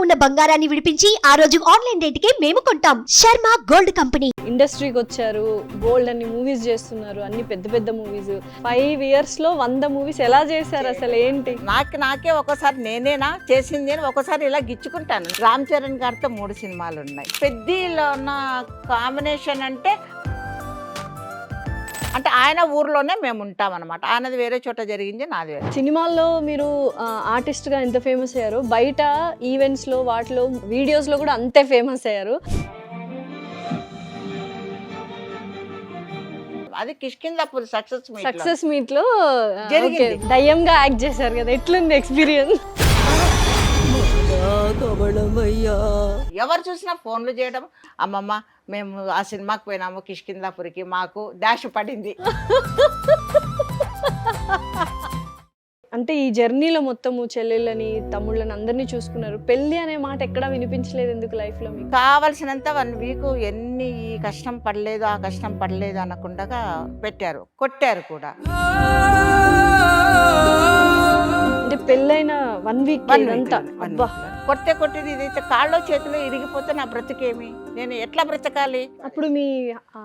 ఉన్న బంగారాన్ని విడిపించి ఆ రోజు ఆన్లైన్ రేటుకే మేము కొంటాం. Sharma gold company. ఇండస్ట్రీకి వచ్చారు, గోల్డ్ అన్ని మూవీస్ చేస్తున్నారు, అన్ని పెద్ద పెద్ద మూవీస్. 5 years లో 100 మూవీస్ ఎలా చేశారు అసలు ఏంటి? నాకే ఒకసారి నేనేనా చేసింది అని ఒకసారి ఇలా గిచ్చుకుంటాను. రామ్ చరణ్ గారితో 3 సినిమాలు ఉన్నాయి. పెద్దలో ఉన్న కాంబినేషన్ అంటే ఆయన ఊర్లోనే మేము ఉంటాం అనమాట. ఆయనది వేరే చోట జరిగింది, నాది వేరే. సినిమాల్లో మీరు ఆర్టిస్ట్ గా ఎంత ఫేమస్ అయ్యారు, బయట ఈవెంట్స్ లో వాటిలో వీడియోస్ లో కూడా అంతే ఫేమస్ అయ్యారు. అది కిష్కిందాపూర్ సక్సెస్ మీట్ లో జరిగింది. దయ్యంగా యాక్ట్ చేశారు కదా, ఎట్లుంది ఎక్స్పీరియన్స్? ఎవరు చూసినా ఫోన్లు చేయడం, అమ్మమ్మ మేము ఆ సినిమాకి పోయినాము కిష్కిందాపూర్కి, మాకు డాష్ పడింది. అంటే ఈ జర్నీలో మొత్తము చెల్లెళ్ళని తమ్ముళ్ళని అందరినీ చూసుకున్నారు. పెళ్లి అనే మాట ఎక్కడా వినిపించలేదు ఎందుకు లైఫ్ లో మీకు? కావలసినంత 1 week ఎన్ని కష్టం పడలేదు, ఆ కష్టం పడలేదు అనకుండా పెట్టారు, కొట్టారు కూడా. అంటే పెళ్ళైన 1 week ఇదంతా అబ్బా. కొట్టింది ఇదైతే కాళ్ళలో చేతిలో ఇరిగిపోతే నా బ్రతికేమి, నేను ఎట్లా బ్రతకాలి? అప్పుడు మీ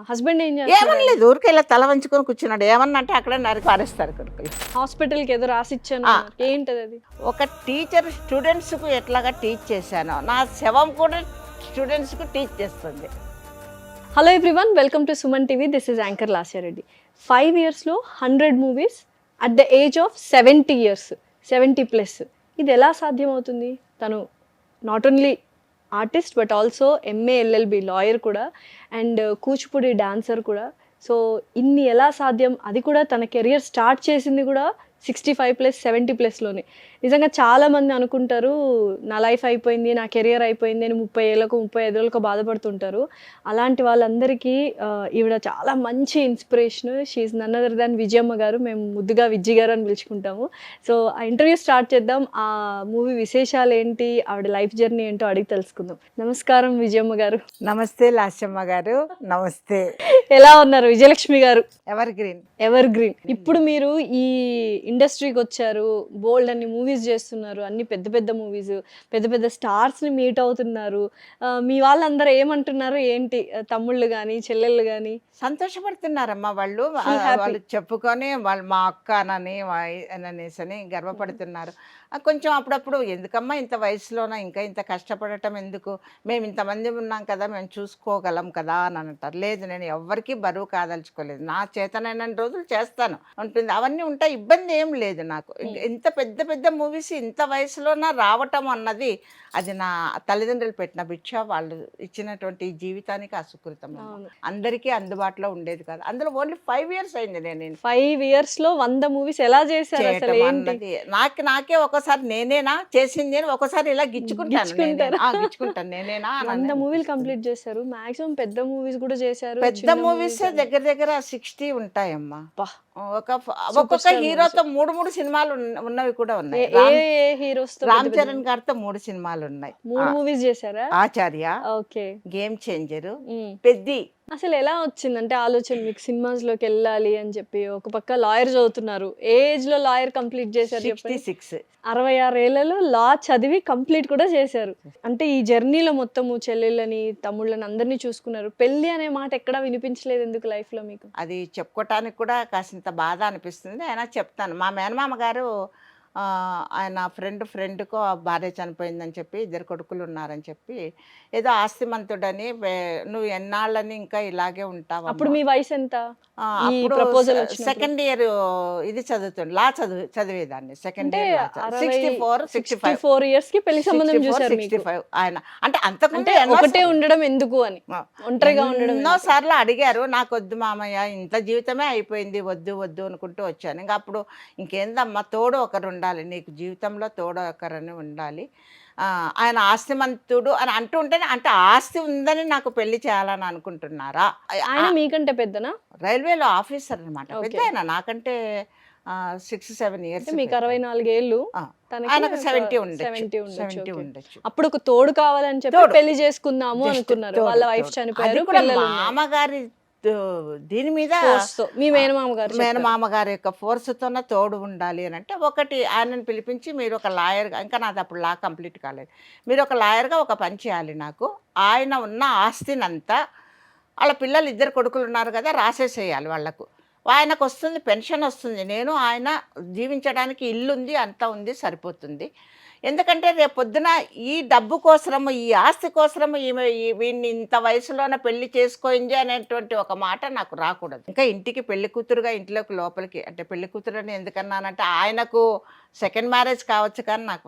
హస్బెండ్ ఏం చేస్తారు? ఏమనలేదు, ఊరికి ఇలా తల వంచుకొని కూర్చున్నాడు. ఏమన్నా అంటే అక్కడ నరికి పారేస్తారు కొడుకులు. హాస్పిటల్ కి ఏదో రాసిచ్చాను, ఏంటది అది? ఒక టీచర్ స్టూడెంట్స్ కు ఎట్లాగా టీచ్ చేశాను, నా శవం కూడా స్టూడెంట్స్ కు టీచ్ చేస్తుంది. Hello everyone, welcome to Suman TV. This is anchor Lasya Reddy. 5 years లో 100 movies at the age of 70 years, 70+. ఇది ఎలా సాధ్యమవుతుంది? తను not only artist but also MA LLB lawyer కూడా, అండ్ కూచిపూడి డాన్సర్ కూడా. సో ఇన్ని ఎలా సాధ్యం? అది కూడా తన కెరియర్ స్టార్ట్ చేసింది కూడా 65+, 70+లోనే. నిజంగా చాలామంది అనుకుంటారు నా లైఫ్ అయిపోయింది, నా కెరియర్ అయిపోయింది అని 30 ఏళ్ళకు 35 ఏళ్ళకు బాధపడుతుంటారు. అలాంటి వాళ్ళందరికీ ఈవిడ చాలా మంచి inspiration. She none other than Vijayamma garu. మేము ముద్దుగా విజ్జి గారు అని పిలుచుకుంటాము. సో ఆ ఇంటర్వ్యూ స్టార్ట్ చేద్దాం. ఆ మూవీ విశేషాలు ఏంటి, ఆవిడ లైఫ్ జర్నీ ఏంటో అడిగి తెలుసుకుందాం. నమస్కారం విజయమ్మ గారు. నమస్తే లాస్యమ్మ గారు. నమస్తే. ఎలా ఉన్నారు విజయలక్ష్మి గారు? Ever green. ఇప్పుడు మీరు ఈ ఇండస్ట్రీకి వచ్చారు, బోల్డ్ అన్ని మూవీస్ చేస్తున్నారు, అన్ని పెద్ద పెద్ద మూవీస్, పెద్ద పెద్ద స్టార్స్ని మీట్ అవుతున్నారు. మీ వాళ్ళందరూ ఏమంటున్నారు ఏంటి, తమ్ముళ్ళు కానీ చెల్లెళ్ళు కానీ? సంతోషపడుతున్నారమ్మా వాళ్ళు. వాళ్ళు చెప్పుకొని వాళ్ళు మా అక్క అనేసి గర్వపడుతున్నారు. కొంచెం అప్పుడప్పుడు ఎందుకమ్మా ఇంత వయసులోన ఇంకా ఇంత కష్టపడటం ఎందుకు, మేము ఇంతమంది ఉన్నాం కదా, మేము చూసుకోగలం కదా అని అంటారు. లేదు, నేను ఎవ్వరికీ బరువు కాదలుచుకోలేదు, నా చేతనైన రోజులు చేస్తాను ఉంటుంది. అవన్నీ ఉంటాయి, ఇబ్బంది ఏం లేదు నాకు. ఇంత పెద్ద పెద్ద మూవీస్ ఇంత వయసులోన రావటం అన్నది అది నా తల్లిదండ్రులు పెట్టిన భిక్ష, వాళ్ళు ఇచ్చినటువంటి జీవితానికి అసుకృతం. అందరికీ అందుబాటులో ఉండేది కాదు. అందులో ఓన్లీ 5 years అయింది. నేను 5 years లో 100 మూవీస్ ఎలా చేశారు అసలు ఏంటి? నాకే ఒకసారి నేనేనా చేసింది అని ఒకసారి ఇలా గిచ్చుకుంటాను. నేనేనా 100 మూవీలు కంప్లీట్ చేశారు. మాక్సిమం పెద్ద మూవీస్ కూడా చేశారు. పెద్ద మూవీస్ దగ్గర 60 ఉంటాయమ్మా. ఒక్కొక్క హీరోతో 3 సినిమాలు ఉన్నవి కూడా ఉన్నాయి. రామ్ చరణ్ గారితో 3 సినిమాలు ఉన్నాయి. 3 మూవీస్ చేశారా? ఆచార్య, ఓకే, గేమ్ చేంజర్, పెద్ది. అసలు ఎలా వచ్చిందంటే ఆలోచన మీకు సినిమాస్ లోకి వెళ్ళాలి అని చెప్పి? ఒక పక్క లాయర్ చదువుతున్నారు, ఏజ్ లో లాయర్ కంప్లీట్ చేశారు. 66, 66 ఏళ్లలో లా చదివి కంప్లీట్ కూడా చేశారు. అంటే ఈ జర్నీలో మొత్తము చెల్లెళ్ళని తమ్ముళ్ళని అందరినీ చూసుకున్నారు. పెళ్లి అనే మాట ఎక్కడా వినిపించలేదు ఎందుకు లైఫ్ లో మీకు? అది చెప్పుకోవటానికి కూడా కాసింత బాధ అనిపిస్తుంది. అయినా చెప్తాను. మా మేనమామ గారు ఆయన ఫ్రెండ్కు భార్య చనిపోయిందని చెప్పి 2 కొడుకులు ఉన్నారని చెప్పి ఏదో ఆస్తిమంతుడని, నువ్వు ఎన్నాళ్ళని ఇంకా ఇలాగే ఉంటావు. అప్పుడు మీ వయసు ఎంత? సెకండ్ ఇయర్ ఇది చదువుతుంది, లా చదివేదాన్ని. సెకండ్ ఇయర్ 64 years కి పెళ్లి సంబంధం చూశారు. 65 ఆయన అంటే అంతకంటే ఒకటే ఉండడం ఎందుకు అని ఒంటరిగా ఉండడం. ఎన్నోసార్లు అడిగారు, నాకు వద్దు మామయ్య, ఇంత జీవితమే అయిపోయింది, వద్దు అనుకుంటూ వచ్చాను. ఇంకా అప్పుడు ఇంకేందమ్మా, తోడు ఒకరు ఉండాలి, నీకు జీవితంలో తోడు ఒకరని ఉండాలి. ఆయన ఆస్తిమంతుడు అని అంటూ ఉంటేనే, అంటే ఆస్తి ఉందని నాకు పెళ్లి చేయాలని అనుకుంటున్నారా? ఆయన మీకంటే పెద్దనా? రైల్వేలో ఆఫీసర్ అనమాట, పెద్ద ఆయన నాకంటే 6-7 years. మీకు 64 ఏళ్ళు, ఆయనకు 70 ఉండొచ్చు. అప్పుడు ఒక తోడు కావాలని చెప్పి పెళ్లి చేసుకుందాము అనుకున్నారు. వాళ్ళ వైఫ్ చనిపోయారు. మామగారి దీని మీద Force తో. మీ మేనమామ గారు చెప్పారు. మేనమామ గారి యొక్క ఫోర్స్తోనే తోడు ఉండాలి అని అంటే ఒకటి ఆయనను పిలిపించి మీరు ఒక లాయర్గా, ఇంకా నాది అప్పుడు లా కంప్లీట్ కాలేదు, మీరు ఒక లాయర్గా ఒక పని చేయాలి నాకు, ఆయన ఉన్న ఆస్తినంతా వాళ్ళ పిల్లలు 2 కొడుకులు ఉన్నారు కదా రాసేసేయాలి వాళ్ళకు, ఆయనకు వస్తుంది పెన్షన్ వస్తుంది, నేను ఆయన జీవించడానికి ఇల్లు ఉంది అంతా ఉంది సరిపోతుంది. ఎందుకంటే రేపు పొద్దున ఈ డబ్బు కోసము ఈ ఆస్తి కోసము వీడిని ఇంత వయసులోనే పెళ్లి చేసుకోయింది అనేటువంటి ఒక మాట నాకు రాకూడదు. ఇంకా ఇంటికి పెళ్లి కూతురుగా ఇంట్లోకి లోపలికి, అంటే పెళ్లి కూతురు అని ఎందుకన్నానంటే ఆయనకు సెకండ్ మ్యారేజ్ కావచ్చు కానీ నాకు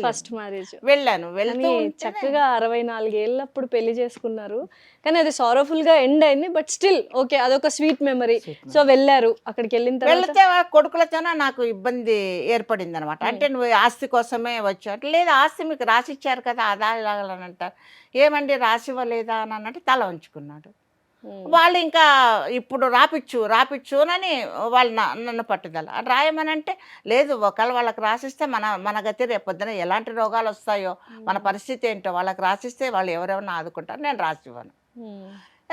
ఫస్ట్ మ్యారేజ్ వెళ్ళాను. వెళ్తూ చక్కగా 64 ఏళ్ళప్పుడు పెళ్లి చేసుకున్నారు, కానీ అది సారోఫుల్ గా ఎండ్ అయింది. బట్ స్టిల్ ఓకే, అదొక స్వీట్ మెమరీ. సో వెళ్ళారు, అక్కడికి వెళ్ళిన తర్వాత వెళ్తే కొడుకులతోనే నాకు ఇబ్బంది ఏర్పడింది అనమాట. అంటే నువ్వు ఆస్తి కోసమే వచ్చావు, లేదా ఆస్తి మీకు రాసిచ్చారు కదా అదా ఇలాగలని అంటారు, ఏమండి రాసివ్వలేదా అని అన్నట్టు తల ఉంచుకున్నాడు. వాళ్ళు ఇంకా ఇప్పుడు రాపిచ్చు అని వాళ్ళు నన్ను పట్టుదల రాయమనంటే లేదు, ఒకవేళ వాళ్ళకి రాసిస్తే మన గతి రేపొద్దున ఎలాంటి రోగాలు వస్తాయో మన పరిస్థితి ఏంటో వాళ్ళకి రాసిస్తే వాళ్ళు ఎవరెవరిని ఆదుకుంటారు, నేను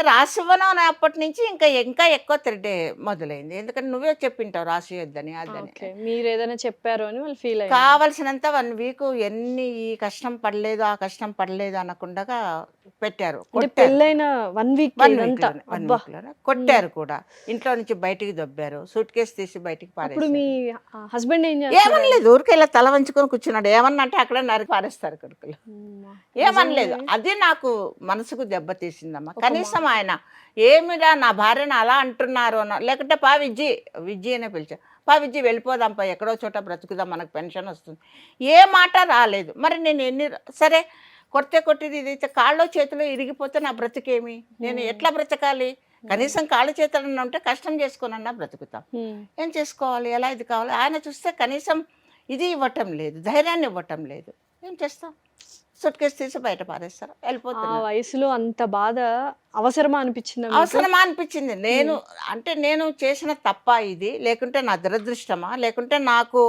రాసివ్వను అని అప్పటి నుంచి ఇంకా ఎక్కువ థ్రెడ్ మొదలైంది. ఎందుకంటే నువ్వే చెప్పింటావు రాసియొద్దని అదని. మీరు ఏదైనా చెప్పారు అని వాళ్ళు ఫీల్ అయ్యారు. కావలసినంత 1 వీక్ ఎన్ని ఈ కష్టం పడలేదు ఆ కష్టం పడలేదు అనకుండా పెట్టారు. పెళ్ళైన 1 వీక్ కొట్టారు కూడా, ఇంట్లో నుంచి బయటికి దొబ్బారు, సూట్ కేసు తీసి బయటికి ఇప్పుడు మీ హస్బెండ్ ఏమనలేదు, ఊరికే ఇలా తల వంచుకొని కూర్చున్నాడు. ఏమన్నా అంటే అక్కడ నరికి పారేస్తారు కొడుకులు, ఏమనలేదు. అది నాకు మనసుకు దెబ్బతీసిందమ్మా. కనీసం ఆయన ఏమిరా నా భార్యను అలా అంటున్నారు లేకుంటే విజ్జి అనే పిలిచా, విజ్జి వెళ్ళిపోదాంపా ఎక్కడో చోట బ్రతుకుదాం మనకు పెన్షన్ వస్తుంది, ఏ మాట రాలేదు. మరి నేను సరే కొట్టిది ఇదైతే కాళ్ళో చేతిలో ఇరిగిపోతే నా బ్రతుకేమి, నేను ఎట్లా బ్రతకాలి, కనీసం కాళ్ళు చేతులన్నా ఉంటే కష్టం చేసుకోనన్నా బ్రతుకుతాం, ఏం చేసుకోవాలి, ఎలా ఇది కావాలి. ఆయన చూస్తే కనీసం ఇది ఇవ్వటం లేదు, ధైర్యాన్ని ఇవ్వటం లేదు, ఏం చేస్తాం, సూట్ కేసు తీసి బయట పారేస్తారు, వెళ్ళిపోతున్నా. వయసులో అంత బాధ అవసరమా అనిపించింది. నేను చేసిన తప్ప ఇది, లేకుంటే నా దురదృష్టమా, లేకుంటే నాకు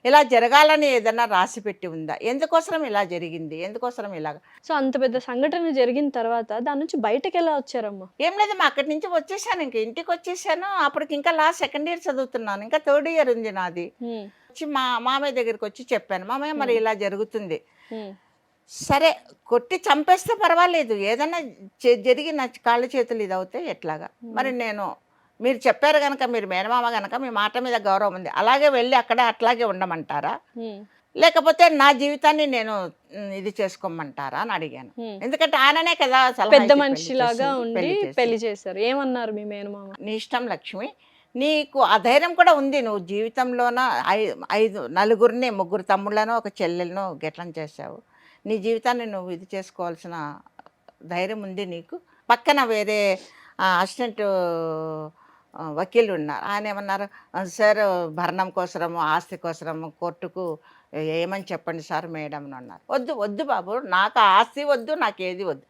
ఇలా జరగాలని ఏదన్నా రాసి పెట్టి ఉందా, ఎందుకోసం ఇలా జరిగింది, ఎందుకోసం ఇలాగ. సో అంత పెద్ద సంఘటన జరిగిన తర్వాత దాని నుంచి బయటకు ఎలా వచ్చారమ్మా? ఏం లేదమ్మా, అక్కడి నుంచి వచ్చేసాను, ఇంక ఇంటికి వచ్చేసాను. అప్పటికి ఇంకా లాస్ట్ 2nd ఇయర్ చదువుతున్నాను, ఇంకా 3rd ఇయర్ ఉంది నాది. వచ్చి మా మామయ్య దగ్గరికి వచ్చి చెప్పాను, మామయ్య మరి ఇలా జరుగుతుంది, సరే కొట్టి చంపేస్తే పర్వాలేదు, ఏదన్నా జరిగి నా కాళ్ళు చేతులు ఇది అవుతాయి ఎట్లాగా. మరి మీరు చెప్పారు కనుక, మీరు మేనమామ కనుక మీ మాట మీద గౌరవం ఉంది, అలాగే వెళ్ళి అక్కడ అట్లాగే ఉండమంటారా, లేకపోతే నా జీవితాన్ని నేను ఇది చేసుకోమంటారా అని అడిగాను. ఎందుకంటే ఆయననే కదా పెద్ద మనిషిలాగా ఉండి పెళ్లి చేశారు. ఏమన్నారు మీ మేనమామ? నీ ఇష్టం లక్ష్మి, నీకు ఆ ధైర్యం కూడా ఉంది, నువ్వు జీవితంలోన 3 తమ్ముళ్ళనో ఒక చెల్లెలను గెట్లం చేసావు, నీ జీవితాన్ని నువ్వు ఇది చేసుకోవాల్సిన ధైర్యం ఉంది నీకు. పక్కన వేరే అసిస్టెంట్ వకీలు ఉన్నారు, ఆయన ఏమన్నారు, సార్ భరణం కోసము ఆస్తి కోసము కోర్టుకు ఏమని చెప్పండి సార్ మేడం అని అన్నారు. వద్దు బాబు, నాకు ఆస్తి వద్దు, నాకు ఏది వద్దు,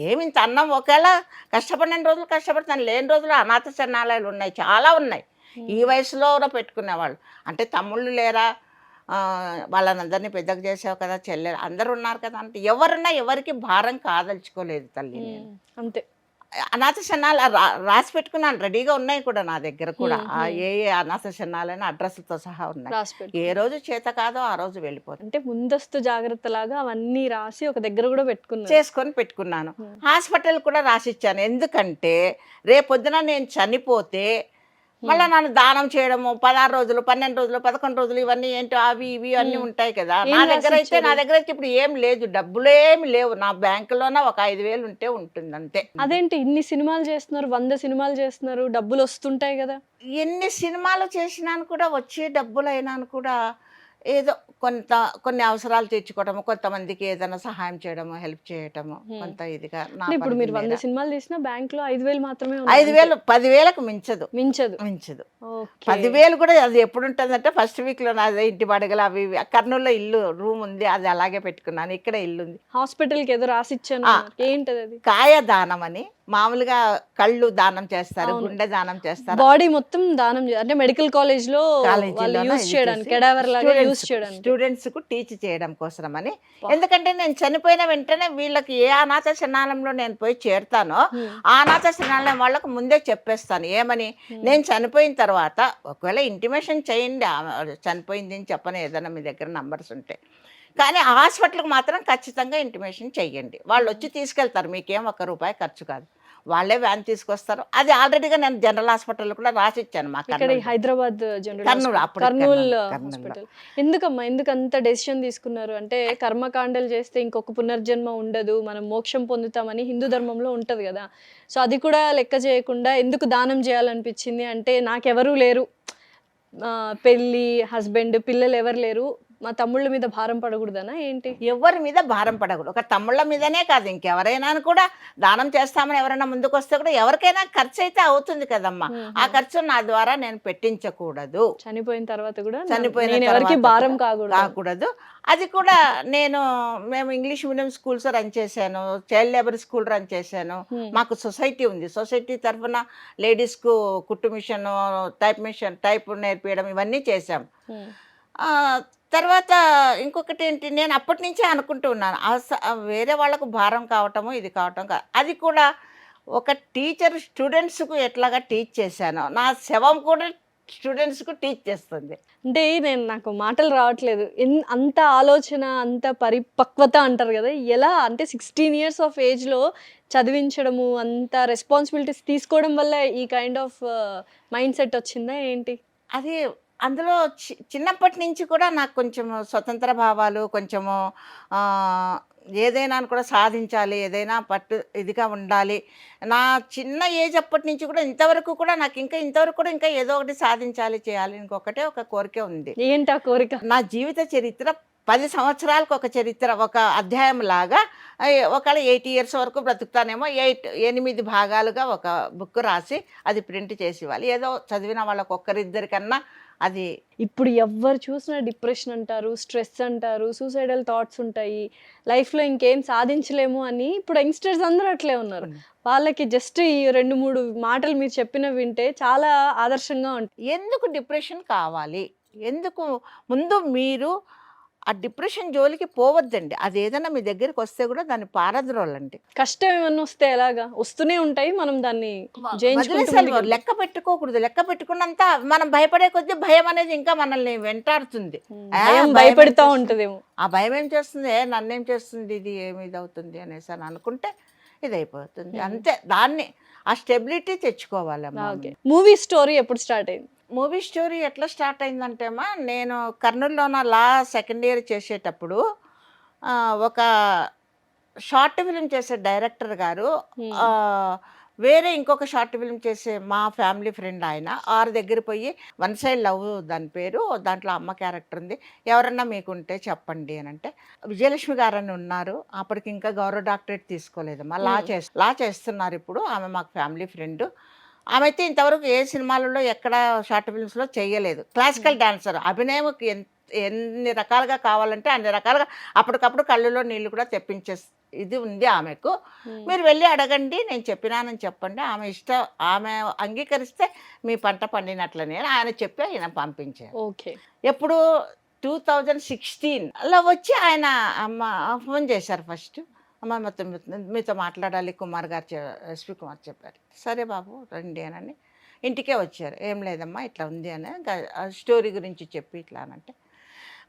ఏమింత అన్నం ఒకవేళ కష్టపడిన రోజులు కష్టపడతాను, లేని రోజులు అనాథ శరణాలయాలు ఉన్నాయి, చాలా ఉన్నాయి. ఈ వయసులో పెట్టుకునేవాళ్ళు, అంటే తమ్ముళ్ళు లేరా, వాళ్ళని అందరినీ పెద్దగా చేసావు కదా, చెల్లెలు అందరు ఉన్నారు కదా, అంటే ఎవరున్నా ఎవరికి భారం కాదలుచుకోలేదు తల్లి. అంతే, అనాథ శరణాలు రాసి పెట్టుకున్నాను, రెడీగా ఉన్నాయి కూడా నా దగ్గర కూడా, ఏ అనాథ శరణాలైన అడ్రస్లతో సహా ఉన్నాయి. ఏ రోజు చేత కాదో ఆ రోజు వెళ్ళిపోతుంది. అంటే ముందస్తు జాగ్రత్త లాగా అవన్నీ రాసి ఒక దగ్గర కూడా చేసుకొని పెట్టుకున్నాను. హాస్పిటల్ కూడా రాసిచ్చాను, ఎందుకంటే రేపొద్దున నేను చనిపోతే మళ్ళీ నన్ను దానం చేయడము 16 రోజులు 12 రోజులు 11 రోజులు ఇవన్నీ ఏంటో అవి ఇవి అన్నీ ఉంటాయి కదా. నా దగ్గర అయితే ఇప్పుడు ఏం లేదు, డబ్బులేమి లేవు, నా బ్యాంకులోనే ఒక 5,000 ఉంటే ఉంటుంది అంతే. అదేంటి ఇన్ని సినిమాలు చేస్తున్నారు, 100 సినిమాలు చేస్తున్నారు, డబ్బులు వస్తుంటాయి కదా. ఎన్ని సినిమాలు చేసినాను కూడా, వచ్చే డబ్బులు అయినాను కూడా ఏదో కొన్ని అవసరాలు తీర్చుకోవడము, కొంతమందికి ఏదైనా సహాయం చేయడము, హెల్ప్ చేయటము, కొంత ఇదిగా. ఇప్పుడు మీరు 100 సినిమాలు తీసినా బ్యాంక్ లో 5,000 మాత్రమే, 5,000 10,000కు మించదు. 10,000 కూడా అది ఎప్పుడు ఉంటుందంటే ఫస్ట్ వీక్ లో నాది ఇంటి బడగలు అవి కర్నూలులో ఇల్లు రూమ్ ఉంది, అది అలాగే పెట్టుకున్నాను. ఇక్కడ ఇల్లు ఉంది. హాస్పిటల్ కి ఏదో రాసిచ్చాను, ఏంటది అది? కాయదానం అని మామూలుగా కళ్ళు దానం చేస్తారు, అవును. గుండె దానం చేస్తారు. బాడీ మొత్తం దానం అంటే మెడికల్ కాలేజ్ లో వాళ్ళు కాలేజీలోన యూజ్ ఇది చేయడానికి చేసి కెడావర్ లాగా యూజ్ చేయడానికి. స్టూడెంట్స్కు టీచ్ చేయడం కోసమని. అబ్బా. ఎందుకంటే నేను చనిపోయిన వెంటనే వీళ్ళకి ఏ అనాథ శరణాలయంలో నేను పోయి చేరుతానో హ్మ్. ఆ అనాథ శరణాలయం వాళ్ళకు ముందే చెప్పేస్తాను. ఏమని, నేను చనిపోయిన తర్వాత ఒకవేళ ఇంటిమేషన్ చేయండి, చనిపోయింది అని చెప్పని ఏదైనా మీ దగ్గర నంబర్స్ ఉంటే. కానీ హాస్పిటల్కి మాత్రం ఖచ్చితంగా ఇంటిమేషన్ చెయ్యండి. వాళ్ళు వచ్చి తీసుకెళ్తారు, మీకేం ₹1 ఖర్చు కాదు. వాళ్ళే వ్యాన్ తీసుకొస్తారు. అది ఆల్రెడీగా నేను జనరల్ హాస్పిటల్లో కూడా రాసిచ్చాను మా ఇక్కడ ఈ కర్నూలు. హైదరాబాద్ జనరల్ కర్నూలు, అప్పుడు కర్నూల్ కర్నూలులో. హాస్పిటల్. ఎందుకమ్మా ఎందుకు అంత డెసిషన్ తీసుకున్నారు? అంటే కర్మకాండలు చేస్తే ఇంకొక పునర్జన్మ ఉండదు, మనం మోక్షం పొందుతామని హిందూ ధర్మంలో ఉంటది కదా. సో అది కూడా లెక్క చేయకుండా ఎందుకు దానం చేయాలనిపించింది? అంటే నాకెవరూ లేరు, పెళ్ళి, హస్బెండ్, పిల్లలు ఎవరు లేరు, మా తమ్ముళ్ళ మీద భారం పడకూడదనా ఏంటి? ఎవరి మీద భారం పడకూడదు. ఒక తమ్ముళ్ళ మీదనే కాదు, ఇంకెవరైనా కూడా దానం చేస్తామని ఎవరైనా ముందుకు వస్తే కూడా ఎవరికైనా ఖర్చు అయితే అవుతుంది కదమ్మా. ఆ ఖర్చు నా ద్వారా నేను పెట్టించకూడదు. చనిపోయిన తర్వాత కూడా చనిపోయిన నేను ఎవరికి తర్వాత భారం కూడా కాకూడదు. అది కూడా మేము ఇంగ్లీష్ మీడియం స్కూల్స్ రన్ చేశాను, చైల్డ్ లేబర్ స్కూల్ రన్ చేశాను. మాకు సొసైటీ ఉంది. సొసైటీ తరఫున లేడీస్కు కుట్టు మిషన్, టైప్ నేర్పించడం ఇవన్నీ చేశాం. తర్వాత ఇంకొకటి ఏంటి, నేను అప్పటి నుంచే అనుకుంటూ ఉన్నాను, వేరే వాళ్ళకు భారం కావటము ఇది కావటం కాదు. అది కూడా ఒక టీచర్ స్టూడెంట్స్కు ఎట్లాగా టీచ్ చేశానో నా శవం కూడా స్టూడెంట్స్కు టీచ్ చేస్తుంది. అంటే నాకు మాటలు రావట్లేదు. అంత ఆలోచన, అంత పరిపక్వత అంటారు కదా, ఎలా అంటే 16 years ఆఫ్ ఏజ్లో చదివించడము, అంత రెస్పాన్సిబిలిటీస్ తీసుకోవడం వల్ల ఈ కైండ్ ఆఫ్ మైండ్ సెట్ వచ్చిందా ఏంటి? అది అందులో చిన్నప్పటి నుంచి కూడా నాకు కొంచెం స్వతంత్ర భావాలు, కొంచెము ఏదైనా కూడా సాధించాలి, ఏదైనా ఇదిగా ఉండాలి. నా చిన్న ఏజ్ అప్పటి నుంచి కూడా ఇంతవరకు కూడా నాకు ఇంతవరకు కూడా ఇంకా ఏదో ఒకటి సాధించాలి, చేయాలి, ఇంకొకటే ఒక కోరిక ఉంది. ఏంటి ఆ కోరిక? నా జీవిత చరిత్ర 10 సంవత్సరాలకు ఒక చరిత్ర, ఒక అధ్యాయం లాగా. ఒకవేళ 80 years వరకు బ్రతుకుతానేమో, 8 భాగాలుగా ఒక బుక్ రాసి అది ప్రింట్ చేసి ఇవ్వాలి. ఏదో చదివిన వాళ్ళకి ఒక్కరిద్దరికన్నా అది. ఇప్పుడు ఎవ్వరు చూసినా డిప్రెషన్ అంటారు, స్ట్రెస్ అంటారు, సూసైడల్ థాట్స్ ఉంటాయి, లైఫ్లో ఇంకేం సాధించలేము అని ఇప్పుడు యంగ్స్టర్స్ అందరూ అట్లే ఉన్నారు. వాళ్ళకి జస్ట్ ఈ 2-3 మాటలు మీరు చెప్పినవి వింటే చాలా ఆదర్శంగా ఉంటుంది. ఎందుకు డిప్రెషన్ కావాలి? ఎందుకు? ముందు మీరు ఆ డిప్రెషన్ జోలికి పోవద్దండి. అది ఏదైనా మీ దగ్గరికి వస్తే కూడా దాన్ని పారద్రోలండి. కష్టం ఏమన్నా వస్తే ఎలాగా? వస్తూనే ఉంటాయి, మనం దాన్ని లెక్క పెట్టుకోకూడదు. లెక్క పెట్టుకున్నంత మనం భయపడే కొద్దీ భయం అనేది ఇంకా మనల్ని వెంటాడుతుంది. భయపడుతూ ఉంటుందేమో. ఆ భయం ఏం చేస్తుంది, నన్నేం చేస్తుంది, ఇది ఏమి ఇది అవుతుంది అనేసి అని అనుకుంటే ఇది అయిపోతుంది అంతే. దాన్ని ఆ స్టెబిలిటీ తెచ్చుకోవాలమ్మా. మూవీ స్టోరీ ఎప్పుడు స్టార్ట్ అయింది? మూవీ స్టోరీ ఎట్లా స్టార్ట్ అయిందంటేమా, నేను కర్నూలులోన సెకండ్ ఇయర్ చేసేటప్పుడు ఒక షార్ట్ ఫిలిం చేసే డైరెక్టర్ గారు వేరే ఇంకొక షార్ట్ ఫిలిం చేసే మా ఫ్యామిలీ ఫ్రెండ్ ఆయన దగ్గర పోయి, వన్ సైడ్ లవ్ దాని పేరు, దాంట్లో అమ్మ క్యారెక్టర్ ఉంది, ఎవరన్నా మీకుంటే చెప్పండి అని అంటే, విజయలక్ష్మి గారు అని ఉన్నారు, అప్పటికి ఇంకా గౌరవ డాక్టరేట్ తీసుకోలేదమ్మా, లా చేస్తున్నారు ఇప్పుడు. ఆమె మాకు ఫ్యామిలీ ఫ్రెండ్. ఆమె అయితే ఇంతవరకు ఏ సినిమాలలో ఎక్కడ షార్ట్ ఫిల్మ్స్లో చేయలేదు. క్లాసికల్ డాన్సర్, అభినయంకి ఎన్ని రకాలుగా కావాలంటే అన్ని రకాలుగా అప్పటికప్పుడు కళ్ళులో నీళ్ళు కూడా తెప్పించే ఇది ఉంది ఆమెకు. మీరు వెళ్ళి అడగండి, నేను చెప్పినానని చెప్పండి, ఆమె ఇష్టం, ఆమె అంగీకరిస్తే మీ పంట పండినట్లనే ఆయన చెప్పి ఆయన పంపించారు. ఓకే. ఎప్పుడు 2016లో వచ్చి ఆయన ఫోన్ చేశారు. ఫస్ట్ అమ్మ మొత్తం మీతో మాట్లాడాలి, కుమార్ గారు, ఎస్పి కుమార్ చెప్పారు. సరే బాబు రండి అని ఇంటికే వచ్చారు. ఏం లేదమ్మా ఇట్లా ఉంది అని స్టోరీ గురించి చెప్పి ఇట్లా అనంటే,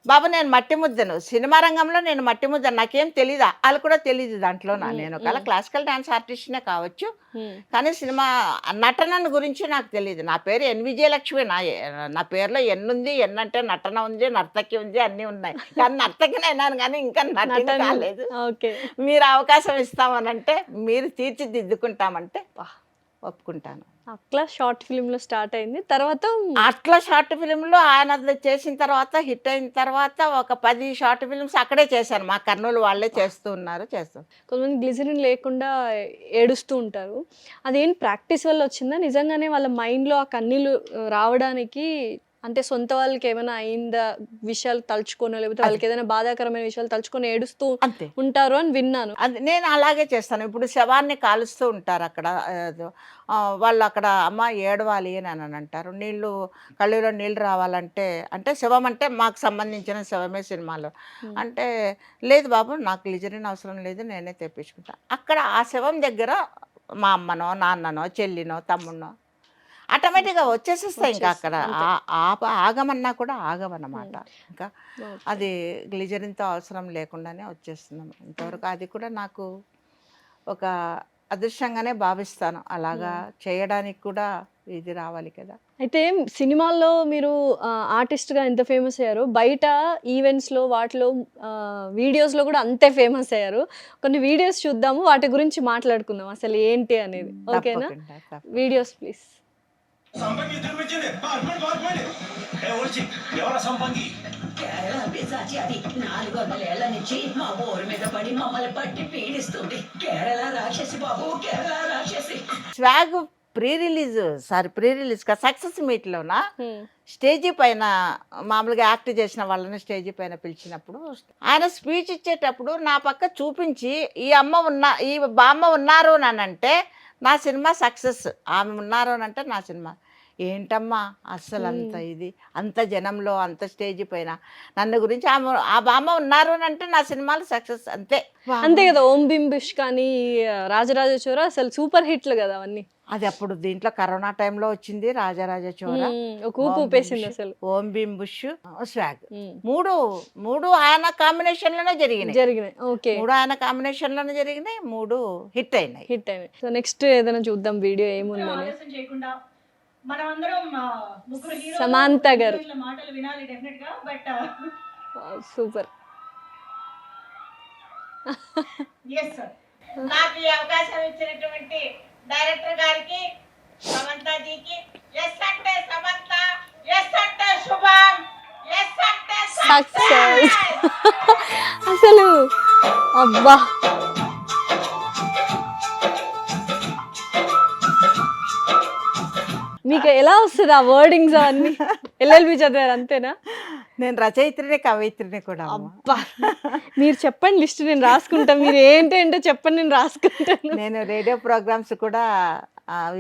బాబు నేను మట్టి ముద్దను, సినిమా రంగంలో నేను మట్టి ముద్దను, నాకేం తెలీదు, వాళ్ళు కూడా తెలీదు దాంట్లో. నేను ఒకవేళ క్లాసికల్ డాన్స్ ఆర్టిస్ట్నే కావచ్చు, కానీ సినిమా నటన గురించి నాకు తెలియదు. నా పేరు ఎన్ విజయలక్ష్మి, నా పేరులో ఎన్నుంది, ఎన్నంటే నటన ఉంది, నర్తకి ఉంది, అన్నీ ఉన్నాయి. కానీ నర్తకినైనాను కానీ ఇంకా నటన కాలేదు. మీరు అవకాశం ఇస్తామనంటే, మీరు తీర్చిదిద్దుకుంటామంటే ఒప్పుకుంటాను. అట్లా షార్ట్ ఫిలింలో స్టార్ట్ అయింది. తర్వాత అట్లా షార్ట్ ఫిలింలో ఆయన చేసిన తర్వాత, హిట్ అయిన తర్వాత ఒక 10 షార్ట్ ఫిలిమ్స్ అక్కడే చేశాను. మా కర్నూలు వాళ్ళే చేస్తూ ఉన్నారు. కొంతమంది గ్లిజరిన్ లేకుండా ఏడుస్తూ ఉంటారు. అదేం ప్రాక్టీస్ వల్ల వచ్చిందా, నిజంగానే వాళ్ళ మైండ్లో ఆ కన్నీళ్ళు రావడానికి అంటే సొంత వాళ్ళకి ఏమైనా అయిందా విషయాలు తలుచుకోనో లేకపోతే వాళ్ళకి ఏదైనా బాధాకరమైన విషయాలు తలుచుకొని ఏడుస్తూ అంతే. ఉంటారు అని విన్నాను. అది నేను అలాగే చేస్తాను. ఇప్పుడు శవాన్ని కాలుస్తూ ఉంటారు అక్కడ. వాళ్ళు అక్కడ అమ్మ ఏడవాలి అని అంటారు. కళ్ళులో నీళ్ళు రావాలంటే, అంటే శవం అంటే మాకు సంబంధించిన శవమే సినిమాలో. అంటే లేదు బాబు, నాకు లిజరిన్ అవసరం లేదు, నేనే తెప్పించుకుంటా. అక్కడ ఆ శవం దగ్గర మా అమ్మనో నాన్ననో చెల్లినో తమ్ముడినో ఆటోమేటిక్గా వచ్చేసేస్తాయి. ఇంకా అక్కడ ఆగమన్నా కూడా ఆగమన్నమాట. ఇంకా అది గ్లిజరిన్తో అవసరం లేకుండానే వచ్చేస్తున్నాం. ఇంతవరకు అది కూడా నాకు ఒక అదృష్టంగానే భావిస్తాను. అలాగా చేయడానికి కూడా ఇది రావాలి కదా. అయితే సినిమాల్లో మీరు ఆర్టిస్ట్గా ఎంత ఫేమస్ అయ్యారో బయట ఈవెంట్స్లో వాటిలో వీడియోస్లో కూడా అంతే ఫేమస్ అయ్యారు. కొన్ని వీడియోస్ చూద్దాము, వాటి గురించి మాట్లాడుకుందాం అసలు ఏంటి అనేది. ఓకేనా? తప్పకుండా. Videos please. సంపంగి తినిపించింది. పడుకోండి. ఎవరా సంపంగి? కేరళ పిశాచి అది 400 ఏళ్ల నుంచి మా ఊరి మీద పడి మమ్మల్ని పట్టి పీడిస్తుంది. కేరళ రాక్షసి బాబు, కేరళ రాక్షసి. స్వాగ్ ప్రీ రిలీజ్ సక్సెస్ మీట్లోన స్టేజీ పైన మామూలుగా యాక్ట్ చేసిన వాళ్ళని స్టేజీ పైన పిలిచినప్పుడు ఆయన స్పీచ్ ఇచ్చేటప్పుడు నా పక్క చూపించి ఈ బామ్మ ఉన్నారు అని అంటే నా సినిమా సక్సెస్, ఆమె ఉన్నారు అని అంటే నా సినిమా. ఏంటమ్మా అస్సలు అంత జనంలో అంత స్టేజ్ పైన నన్ను గురించి ఆ బామ్మ ఉన్నారు అని అంటే నా సినిమాలు సక్సెస్. అంతే కదా. ఓం భీమ్ బుష్ కానీ రాజరాజ చోర అసలు సూపర్ హిట్లు కదా అవన్నీ. అది అప్పుడు దీంట్లో కరోనా టైంలో వచ్చింది. రాజరాజ చోర, ఒక ఊపు ఊపేసింది అసలు. ఓం భీమ్ బుష్, స్వాగ్ మూడు ఆయన కాంబినేషన్ లోనే జరిగినాయి. ఓకే, 3 ఆయన కాంబినేషన్ లోనే జరిగినాయి. 3 హిట్ అయినాయి. సో నెక్స్ట్ ఏదైనా చూద్దాం వీడియో ఏముందని. ఆలోచన చేయకుండా మనమందరం ముగ్గురు హీరోలు సమాంత గారు హీరోయిన్ల మాటలు వినాలి డెఫినెట్ గా. But super. ఎస్ సార్, నాకు ఈ అవకాశం ఇచ్చినటువంటి డైరెక్టర్ గారికి, సమంతాజీకి, ఎస్ అంటే సమంత, ఎస్ అంటే శుభం, ఎస్ అంటే సక్సెస్. అసలు అబ్బా, మీకు ఎలా వస్తుంది ఆ వర్డింగ్స్ అవన్నీ? ఎల్ఎల్బి చదివారు అంతేనా? నేను రచయిత్రిని కవయిత్రిని కూడా. అబ్బా, మీరు చెప్పండి లిస్ట్, నేను రాసుకుంటాను. మీరు ఏంటంటే చెప్పండి, నేను రాసుకుంటాను. నేను రేడియో ప్రోగ్రామ్స్ కూడా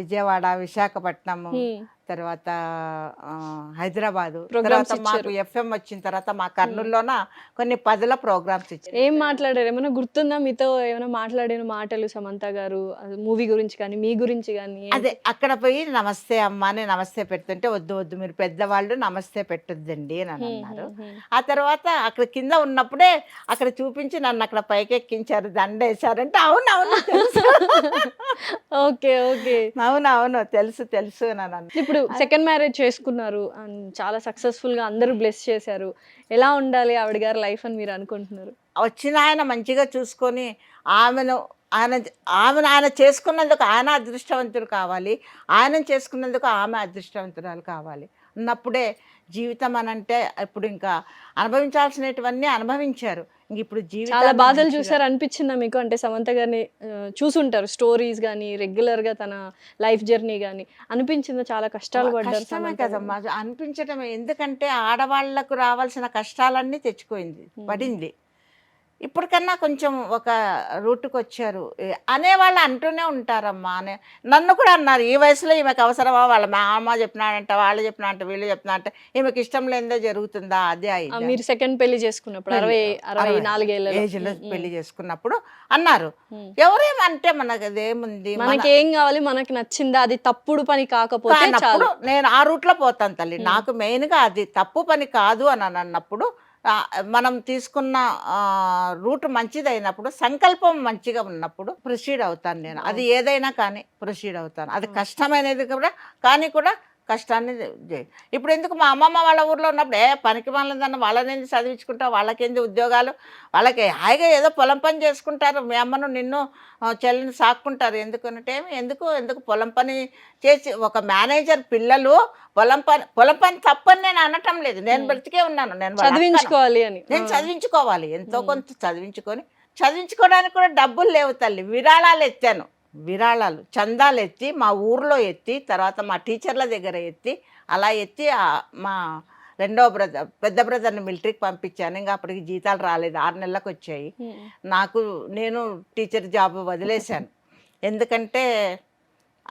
విజయవాడ, విశాఖపట్నం, తర్వాత హైదరాబాదు, తర్వాత మాకు ఎఫ్ఎం వచ్చిన తర్వాత మా కర్నూలులోన కొన్ని 10 ప్రోగ్రామ్స్ ఇచ్చారు. ఏం మాట్లాడారు? ఏమైనా గుర్తుందా మీతో ఏమైనా మాట్లాడిన మాటలు సమంత గారు మూవీ గురించి కానీ మీ గురించి కానీ? అదే అక్కడ పోయి నమస్తే అమ్మ అని నమస్తే పెడుతుంటే వద్దు మీరు పెద్దవాళ్ళు నమస్తే పెట్టొద్దండి అని అన్నారు. ఆ తర్వాత అక్కడ కింద ఉన్నప్పుడే అక్కడ చూపించి నన్ను అక్కడ పైకి ఎక్కించారు, దండేశారంటే అవునవును తెలుసు. ఓకే ఓకే, అవునవును తెలుసు అని అన్నాను. ఇప్పుడు సెకండ్ మ్యారేజ్ చేసుకున్నారు, చాలా సక్సెస్ఫుల్ గా అందరూ బ్లెస్ చేశారు. ఎలా ఉండాలి ఆవిడ గారి లైఫ్ అని మీరు అనుకుంటున్నారు? వచ్చిన ఆయన మంచిగా చూసుకొని ఆయన చేసుకున్నందుకు ఆయన అదృష్టవంతుడు కావాలి, ఆయన చేసుకున్నందుకు ఆమె అదృష్టవంతురాలు కావాలి అన్నప్పుడే జీవితం అనంటే ఇప్పుడు ఇంకా అనుభవించాల్సినటువన్నీ అనుభవించారు. ఇంక ఇప్పుడు చాలా బాధలు చూసారు అనిపించిందా మీకు? అంటే సమంత గారిని చూసుంటారు, స్టోరీస్ కానీ రెగ్యులర్ గా తన లైఫ్ జర్నీ కానీ అనిపించిందా? చాలా కష్టాలు పడ్డారు. కష్టమే కదమ్మా అనిపించడం, ఎందుకంటే ఆడవాళ్లకు రావాల్సిన కష్టాలన్నీ పడింది. ఇప్పటికన్నా కొంచెం ఒక రూట్కి వచ్చారు అనేవాళ్ళు అంటూనే ఉంటారమ్మా. నన్ను కూడా అన్నారు, ఈ వయసులో ఈమెకు అవసరమా, వాళ్ళ మా అమ్మ చెప్పినాడంట, వాళ్ళు చెప్పినాడంట, వీళ్ళు చెప్పినాడంట, ఈమెకి ఇష్టం లేనిదే జరుగుతుందా? అదే అయింది. మీరు సెకండ్ పెళ్లి చేసుకున్నప్పుడు 64 ఏజ్లో పెళ్లి చేసుకున్నప్పుడు అన్నారు, ఎవరేమంటే మనకు అదేముంది, మనకి ఏం కావాలి, మనకి నచ్చిందా, అది తప్పుడు పని కాకపోతే చాలు. నేను ఆ రూట్లో పోతాను తల్లి. నాకు మెయిన్గా అది తప్పు పని కాదు అని అన్నప్పుడు, మనం తీసుకున్న రూట్ మంచిదైనప్పుడు, సంకల్పం మంచిగా ఉన్నప్పుడు ప్రొసీడ్ అవుతాను నేను. అది ఏదైనా కానీ ప్రొసీడ్ అవుతాను. అది కష్టమైనది కూడా కానీ కూడా కష్టాన్ని ఇప్పుడు ఎందుకు మా అమ్మమ్మ వాళ్ళ ఊర్లో ఉన్నప్పుడు పనికి వాళ్ళదన్న వాళ్ళని చదివించుకుంటావు, వాళ్ళకేంది ఉద్యోగాలు, వాళ్ళకి హాయిగా ఏదో పొలం పని చేసుకుంటారు. మీ అమ్మను నిన్ను చెల్లిని సాక్కుంటారు. ఎందుకు పొలం పని చేసి ఒక మేనేజర్ పిల్లలు పొలం పని తప్పని నేను అనటం లేదు. నేను బ్రతికే ఉన్నాను, నేను చదివించుకోవాలి, ఎంతో కొంత చదివించుకోవడానికి కూడా డబ్బులు లేవు తల్లి, విరాళాలు ఎత్తాను. విరాళాలు చందాలు ఎత్తి మా ఊర్లో ఎత్తి తర్వాత మా టీచర్ల దగ్గర ఎత్తి అలా ఎత్తి మా పెద్ద బ్రదర్ని మిలిటరీకి పంపించాను. ఇంకా అప్పటికి జీతాలు రాలేదు, 6 నెలలకు వచ్చాయి. నేను టీచర్ జాబ్ వదిలేశాను. ఎందుకంటే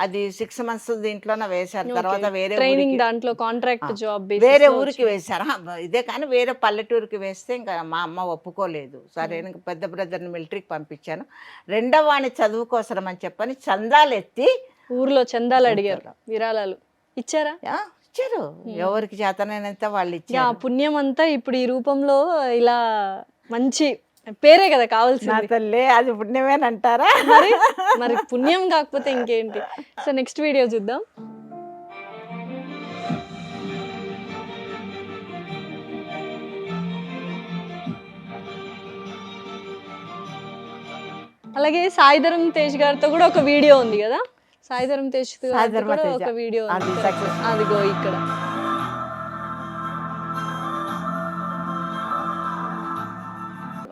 అది 6 months దీంట్లోనే వేశాను. తర్వాత వేరే ట్రైనింగ్ దాంట్లో కాంట్రాక్ట్ జాబ్ వేరే ఊరికి వేశారు. ఇదే కానీ వేరే పల్లెటూరికి వేస్తే ఇంకా మా అమ్మ ఒప్పుకోలేదు. సరే ఇంకా పెద్ద బ్రదర్ని మిలిటరీకి పంపించాను. రెండవ వాడిని చదువు కోసం అని చెప్పని చందాలు ఎత్తి ఊర్లో చందాలు అడిగారు, విరాళాలు ఇచ్చారా? ఇచ్చారు. ఎవరికి చేతనైనంత వాళ్ళు ఆ ఇచ్చారు. పుణ్యం అంతా ఇప్పుడు ఈ రూపంలో ఇలా మంచి పేరే కదా నా కావాల్సింది. తల్లే అది పుణ్యమేనంటారా? మరి పుణ్యం కాకపోతే ఇంకేంటి. సో నెక్స్ట్ వీడియో చూద్దాం. అలాగే సాయిధరం తేజ్ గారితో కూడా ఒక వీడియో ఉంది కదా. సాయిధరం తేజ్ గారితో కూడా ఒక వీడియో అది ఉంది. success. అదిగో ఇక్కడ